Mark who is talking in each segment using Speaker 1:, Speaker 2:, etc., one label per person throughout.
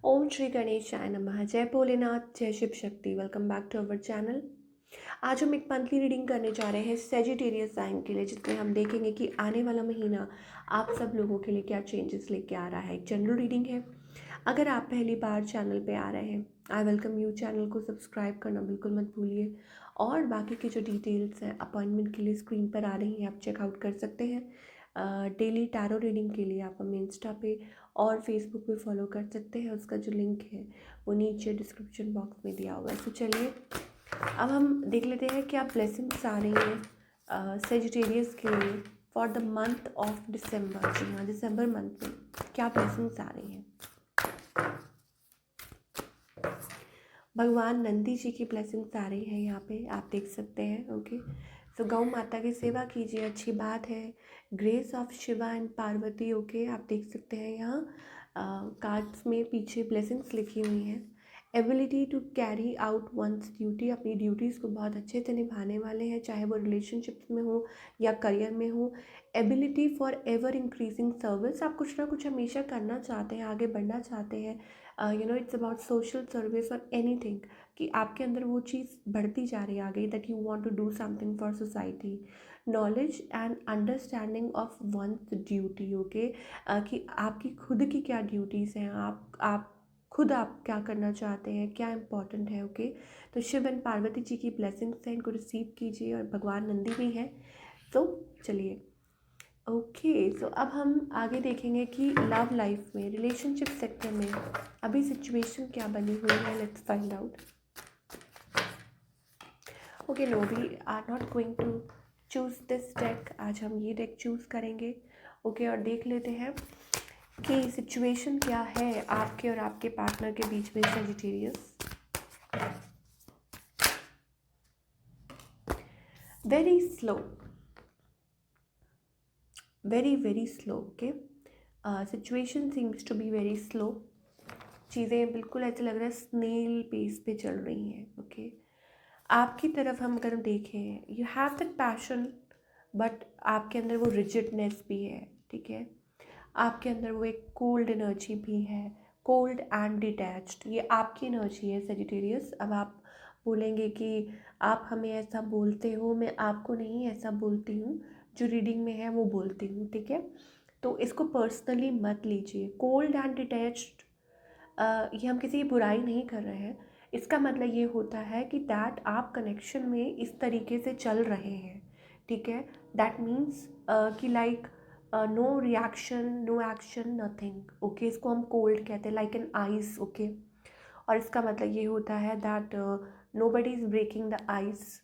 Speaker 1: ओम श्री गणेशाय नमः। जय भोलेनाथ, जय Shiv Shakti. Welcome back to our channel. आज हम एक मंथली रीडिंग करने जा रहे हैं सेजिटेरियस साइन के लिए, जिसमें हम देखेंगे कि आने वाला महीना आप सब लोगों के लिए क्या चेंजेस लेके आ रहा है। एक जनरल रीडिंग है। अगर आप पहली बार चैनल पे आ रहे हैं, आई वेलकम यू। चैनल को सब्सक्राइब करना बिल्कुल मत भूलिए। और बाकी की जो डिटेल्स हैं अपॉइंटमेंट के लिए स्क्रीन पर आ रही हैं, आप चेकआउट कर सकते हैं। डेली टैरो रीडिंग के लिए आप हमें इंस्टा पे और फेसबुक पे फॉलो कर सकते हैं। उसका जो लिंक है वो नीचे डिस्क्रिप्शन बॉक्स में दिया हुआ है। तो चलिए अब हम देख लेते हैं क्या ब्लेसिंग्स आ रही हैं सेजिटेरियस के लिए for the month of December. जी हाँ, दिसंबर मंथ में क्या ब्लेसिंग्स आ रही हैं। भगवान नंदी जी की ब्लेसिंग्स आ रही है यहाँ पे, आप देख सकते हैं। ओके, तो गौ माता की सेवा कीजिए, अच्छी बात है। Grace of Shiva and Parvati. Okay, आप देख सकते हैं यहाँ कार्ड्स में पीछे ब्लेसिंग्स लिखी हुई हैं। Ability to carry out one's duty, अपनी ड्यूटीज़ को बहुत अच्छे से निभाने वाले हैं, चाहे वो रिलेशनशिप्स में हो या करियर में हो। Ability for ever increasing service, आप कुछ ना कुछ हमेशा करना चाहते हैं, आगे बढ़ना चाहते हैं। इट्स अबाउट सोशल सर्विस और एनीथिंग, कि आपके अंदर वो चीज़ बढ़ती जा रही है आगे, that you want to do something for society. Knowledge and understanding of one's duty. Okay, कि आपकी खुद की क्या ड्यूटीज़ हैं, आप खुद आप क्या करना चाहते हैं, क्या इम्पोर्टेंट है। ओके, तो शिव एंड पार्वती जी की ब्लेसिंग्स हैं, इनको रिसीव कीजिए। और भगवान नंदी भी हैं। तो चलिए ओके, तो अब हम आगे देखेंगे कि लव लाइफ में, रिलेशनशिप सेक्टर में अभी सिचुएशन क्या बनी हुई है। Let's find out. Okay, no, we are not going to choose this deck. आज हम ये डेक चूज़ करेंगे। ओके, और देख लेते हैं कि सिचुएशन क्या है आपके और आपके पार्टनर के बीच में Sagittarius. Very slow, very slow. Okay, situation seems to be very slow. चीज़ें बिल्कुल ऐसे लग रहा है स्नेल पेस पे चल रही हैं। ओके, आपकी तरफ हम अगर देखें, you have that passion, but आपके अंदर वो रिजिडनेस भी है। ठीक है, आपके अंदर वो एक कोल्ड एनर्जी भी है, कोल्ड एंड डिटैच्ड। ये आपकी एनर्जी है सेजिटेरियस। अब आप बोलेंगे कि आप हमें ऐसा बोलते हो, मैं आपको नहीं ऐसा बोलती हूँ, जो रीडिंग में है वो बोलती हूँ। ठीक है, तो इसको पर्सनली मत लीजिए। कोल्ड एंड डिटैच्ड, ये हम किसी की बुराई नहीं कर रहे हैं। इसका मतलब ये होता है कि दैट आप कनेक्शन में इस तरीके से चल रहे हैं। ठीक है, दैट मीन्स कि like no reaction, no action, nothing. Okay, इसको हम कोल्ड कहते हैं, लाइक एन आइस। ओके, और इसका मतलब ये होता है that nobody is breaking the ice.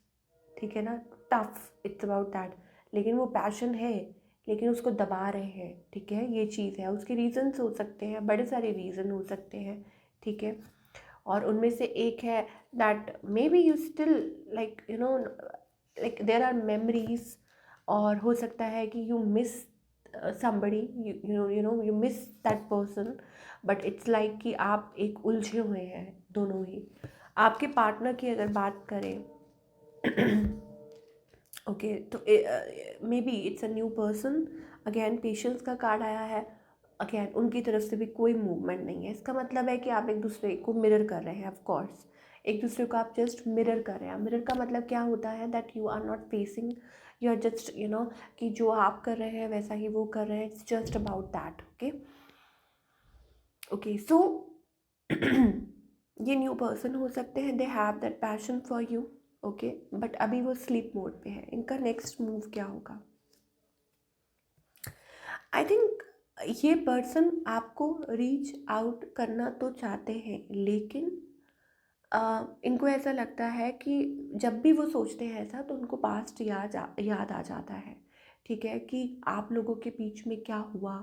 Speaker 1: ठीक है ना, टफ, इट्स अबाउट दैट। लेकिन वो पैशन है, लेकिन उसको दबा रहे हैं। ठीक है, ये चीज़ है। उसके रीज़न्स हो सकते हैं, बड़े सारे रीज़न हो सकते हैं। ठीक है, और उनमें से एक है that maybe you still like like there are memories. और हो सकता है कि you miss somebody, you miss that person, but it's like कि आप एक उलझे हुए हैं दोनों ही। आपके पार्टनर की अगर बात करें ओके, तो may be it's a new person. Again patience का कार्ड आया है। अगेन उनकी तरफ से भी कोई मूवमेंट नहीं है। इसका मतलब है कि आप एक दूसरे को मिरर कर रहे हैं। ऑफ कोर्स एक दूसरे को आप जस्ट मिरर कर रहे हैं। मिरर का मतलब क्या होता है, that you are not facing, you are just कि जो आप कर रहे हैं वैसा ही वो कर रहे हैं। It's just about that. Okay okay, so ये न्यू पर्सन हो सकते हैं, they have that passion for you. Okay, but अभी वो स्लीप मोड पे है। इनका नेक्स्ट मूव क्या होगा। आई थिंक ये पर्सन आपको रीच आउट करना तो चाहते हैं, लेकिन इनको ऐसा लगता है कि जब भी वो सोचते हैं ऐसा, तो उनको पास्ट याद आ जाता है। ठीक है, कि आप लोगों के बीच में क्या हुआ,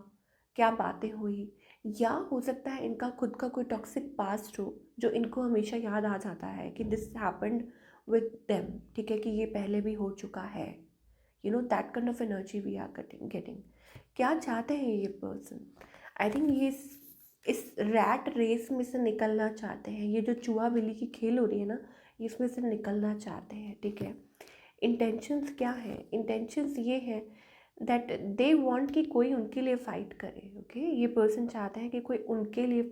Speaker 1: क्या बातें हुई, या हो सकता है इनका खुद का कोई टॉक्सिक पास्ट हो जो इनको हमेशा याद आ जाता है कि दिस हैपेंड विद देम। ठीक है, कि ये पहले भी हो चुका है। That kind of energy we are getting. क्या चाहते हैं ये पर्सन। आई थिंक ये इस रैट रेस में से निकलना चाहते हैं। ये जो चूहा बिल्ली की खेल हो रही है ना, इसमें से निकलना चाहते हैं। ठीक है, इंटेंशंस क्या है। इंटेंशंस ये है दैट दे वांट कि कोई उनके लिए फ़ाइट करे, ओके ये पर्सन चाहते हैं कि कोई उनके लिए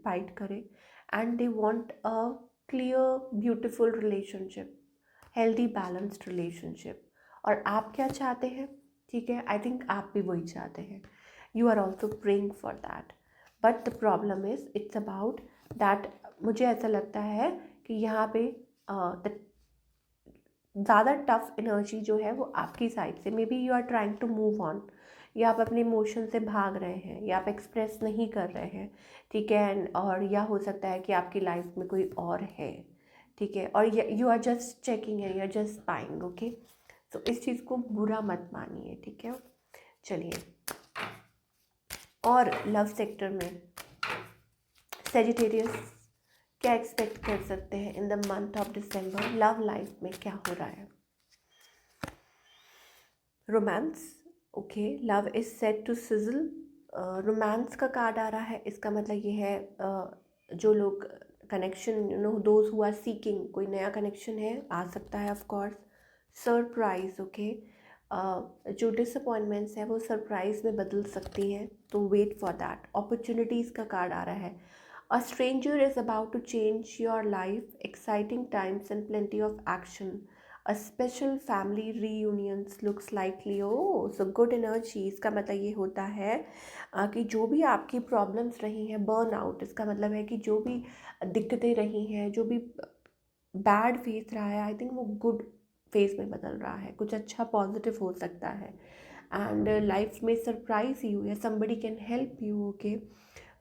Speaker 1: फाइट करे, and they want a clear beautiful relationship, healthy balanced relationship. और आप क्या चाहते हैं? ठीक है, आई थिंक आप भी वही चाहते हैं। You are also praying for that, but the problem is it's about that, मुझे ऐसा लगता है कि यहाँ पे ज़्यादा टफ एनर्जी जो है वो आपकी साइड से, maybe you are trying to move on, या आप अपने इमोशन से भाग रहे हैं, या आप एक्सप्रेस नहीं कर रहे हैं, ठीक है, और या हो सकता है कि आपकी लाइफ में कोई और है, ठीक है, और यू आर जस्ट चेकिंग है, you are just spying, okay. तो इस चीज़ को बुरा मत मानिए, ठीक है। चलिए, और लव सेक्टर में सेजिटेरियस क्या एक्सपेक्ट कर सकते हैं in the month of December? Love life में क्या हो रहा है? Romance, okay, love is set to sizzle. Romance का कार्ड आ रहा है, इसका मतलब ये है जो लोग connection, you know, those who are seeking, कोई नया कनेक्शन है, आ सकता है ऑफ कोर्स। सरप्राइज, ओके, जो डिसअपॉइंटमेंट्स हैं वो सरप्राइज में बदल सकती हैं, तो वेट फॉर दैट। अपॉर्चुनिटीज़ का कार्ड आ रहा है। A stranger is about to change your life, exciting times and plenty of action. A special family reunions looks likely। oh so good energy, इसका मतलब ये होता है कि जो भी आपकी प्रॉब्लम्स रही हैं, बर्न आउट, इसका मतलब है कि जो भी दिक्कतें रही हैं, जो भी बैड फेज रहा है, आई थिंक वो गुड फेज में बदल रहा है, कुछ अच्छा पॉजिटिव हो सकता है, एंड लाइफ में सरप्राइज यू या somebody can help you, okay.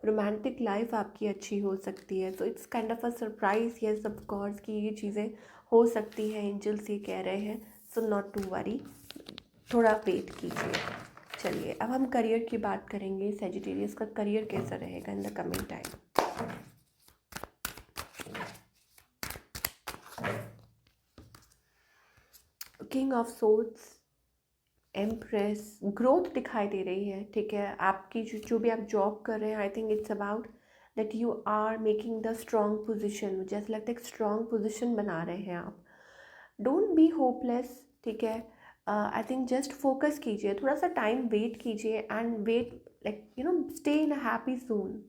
Speaker 1: Romantic life आपकी अच्छी हो सकती है, तो it's kind of a surprise, yes of course, कि ये चीज़ें हो सकती हैं, एंजल्स ये कह रहे हैं, सो नॉट टू वरी, थोड़ा वेट कीजिए। चलिए, अब हम करियर की बात करेंगे। सेजिटेरियस का करियर कैसा रहेगा in the coming time? King of swords, empress, growth दिखाई दे रही है, ठीक है। आपकी जो भी आप जॉब कर रहे हैं, I think it's about that you are making the strong position. मुझे ऐसा लगता है एक स्ट्रॉन्ग पोजीशन बना रहे हैं आप। डोंट बी होपलेस, ठीक है। आई थिंक जस्ट फोकस कीजिए, थोड़ा सा टाइम वेट कीजिए, and wait, like you know, stay in a happy zone,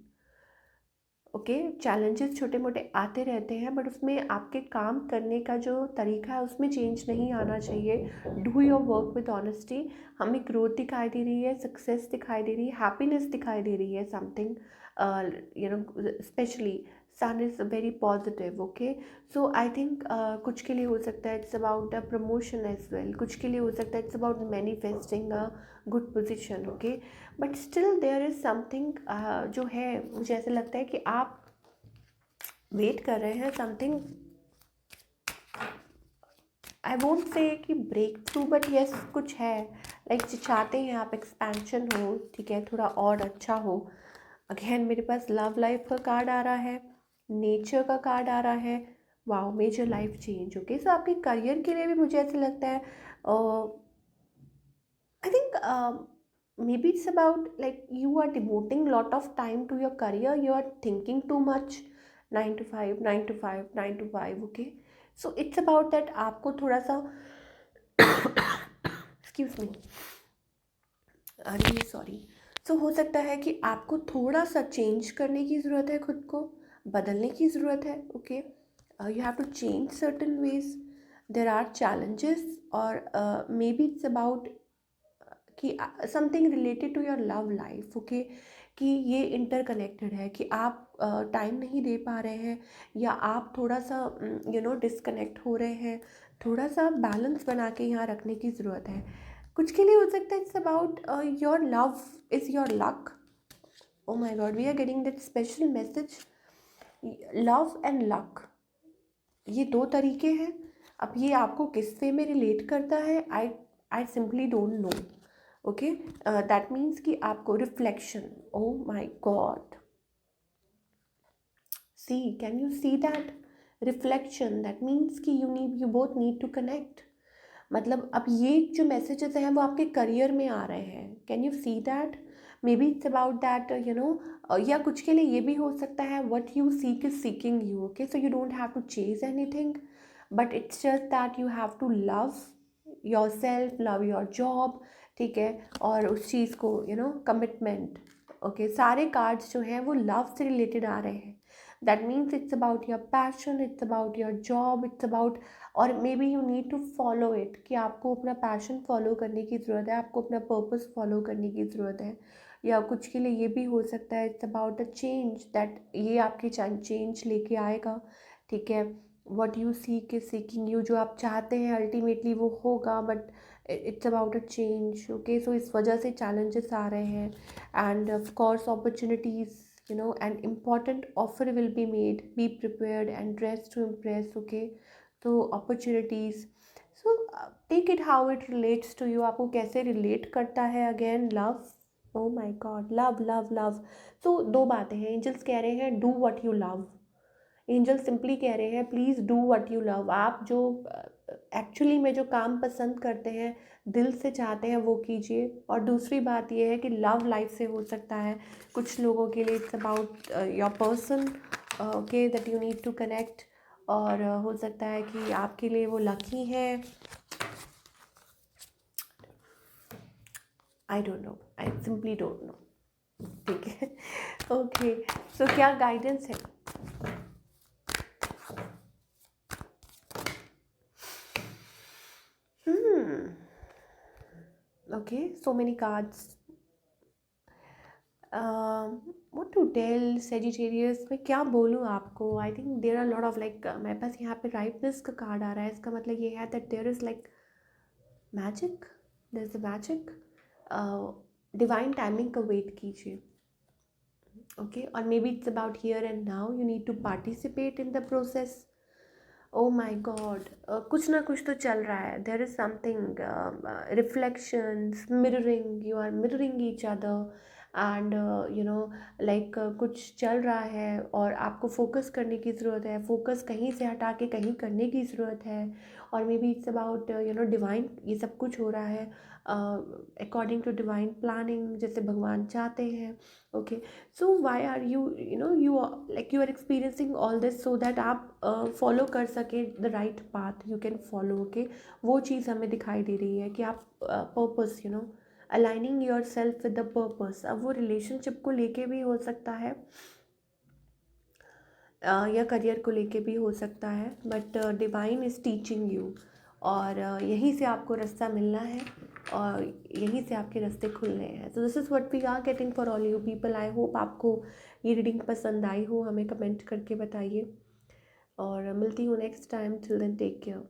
Speaker 1: okay. Challenges छोटे मोटे आते रहते हैं, बट उसमें आपके काम करने का जो तरीका है उसमें चेंज नहीं आना चाहिए। Do your work with honesty. हमें ग्रोथ दिखाई दे रही है, सक्सेस दिखाई दे रही है, हैप्पीनेस दिखाई दे रही है, something, you know, specially sun is very positive, okay. So I think कुछ के लिए हो सकता है it's about a promotion as well, कुछ के लिए हो सकता है it's about manifesting a good position, okay. But still there is something जो है, मुझे ऐसा लगता है कि आप वेट कर रहे हैं समथिंग, आई वोंट से कि ब्रेक थ्रू, बट येस कुछ है, लाइक चाहते हैं आप एक्सपेंशन हो, ठीक है, थोड़ा और अच्छा हो। अगेन मेरे पास लव लाइफ का कार्ड आ रहा है, नेचर का कार्ड आ रहा है, wow, major life change, okay. So आपके करियर के लिए भी मुझे ऐसा लगता है, I think maybe it's about like you are devoting lot of time to your career. You are thinking too much. 9 to 5, 9 to 5, 9 to 5. Okay. So it's about that. आपको थोड़ा सा excuse me. अरे सॉरी। सो हो सकता है कि आपको थोड़ा सा चेंज करने की ज़रूरत है, खुद को बदलने की ज़रूरत है, okay. You have to change certain ways. There are challenges, और मे बी इट्स अबाउट कि something related to your love life, okay, कि ये इंटरकनेक्टेड है, कि आप टाइम नहीं दे पा रहे हैं, या आप थोड़ा सा यू नो डिसकनेक्ट हो रहे हैं, थोड़ा सा बैलेंस बना के यहाँ रखने की ज़रूरत है। कुछ के लिए हो सकता है it's about your love is your luck. Oh my god, we are getting that special message, love and luck, ये दो तरीके हैं। अब ये आपको किस वे में रिलेट करता है, I simply don't know, okay. That means कि आपको reflection, oh my god, see, can you see that reflection? That means कि you both need to connect. मतलब अब ये जो मैसेजेस हैं वो आपके करियर में आ रहे हैं, can you see that? Maybe it's about that, you know, या कुछ के लिए ये भी हो सकता है what you seek is seeking you, okay. So you don't have to chase anything, but it's just that you have to love yourself, love your job, ठीक है, और उस चीज़ को कमिटमेंट। ओके, सारे कार्ड्स जो हैं वो लव से रिलेटेड आ रहे हैं। That means it's about your passion, it's about your job, it's about, और maybe you need to follow it, कि आपको अपना पैशन फॉलो करने की ज़रूरत है, आपको अपना पर्पस फॉलो करने की ज़रूरत है। या कुछ के लिए ये भी हो सकता है it's about a change, that ये आपके चेंज लेके आएगा। ठीक है, what you seek is seeking you, जो आप चाहते हैं अल्टीमेटली वो होगा, but it's about a change. Okay, so इस वजह से चैलेंजेस आ रहे हैं, and of course opportunities, and important offer will be made, be prepared and dressed to impress. Okay, so opportunities, so take it how it relates to you, आपको कैसे relate करता है। again love, oh my god, love love love। so दो बातें हैं, angels कह रहे हैं do what you love, angel simply कह रहे हैं please do what you love. आप जो एक्चुअली में जो काम पसंद करते हैं, दिल से चाहते हैं, वो कीजिए। और दूसरी बात ये है कि लव लाइफ से हो सकता है, कुछ लोगों के लिए it's about your person, okay, that you need to connect. और हो सकता है कि आपके लिए वो लकी है, I don't know, I simply don't no. ठीक है, ओके, सो क्या गाइडेंस है? Okay, so many cards. What to tell Sagittarius, मैं क्या बोलूँ आपको? I think there are lot of like, मेरे पास यहाँ पे राइटनेस का कार्ड आ रहा है। इसका मतलब ये है that there is like magic, there is a magic. Divine timing का वेट कीजिए। ओके, और maybe it's about here and now, you need to participate in the process. Oh my god, कुछ ना कुछ तो चल रहा है। There is something, reflections, mirroring, you are mirroring each other, and like कुछ चल रहा है और आपको फोकस करने की ज़रूरत है, फोकस कहीं से हटा के कहीं करने की ज़रूरत है। और maybe it's about divine, ये सब कुछ हो रहा है अकॉर्डिंग टू डिवाइन प्लानिंग, जैसे भगवान चाहते हैं। Okay, so why are you you like you are experiencing all this so that आप फॉलो कर सकें the right path you can follow. Okay, वो चीज़ हमें दिखाई दे रही है कि आप purpose, aligning yourself with the purpose. अब वो रिलेशनशिप को लेके भी हो सकता है, या करियर को लेके भी हो सकता है, but divine is teaching you, और यहीं से आपको रास्ता मिलना है, और यहीं से आपके रास्ते खुलने हैं। तो this is what we are getting for all you people. I hope आपको ये रीडिंग पसंद आई हो, हमें कमेंट करके बताइए, और मिलती हूँ next time. Till then take care.